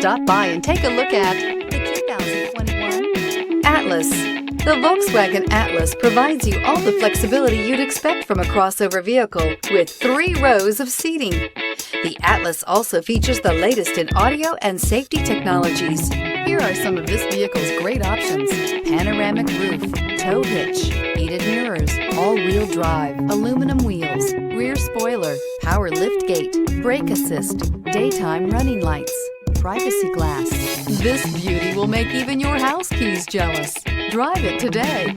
Stop by and take a look at the 2021 Atlas. The Volkswagen Atlas provides you all the flexibility you'd expect from a crossover vehicle with 3 rows of seating. The Atlas also features the latest in audio and safety technologies. Here are some of this vehicle's great options: panoramic roof, tow hitch, heated mirrors, all-wheel drive, aluminum wheels, rear spoiler, power liftgate, brake assist, daytime running lights, privacy glass. This beauty will make even your house keys jealous. Drive it today.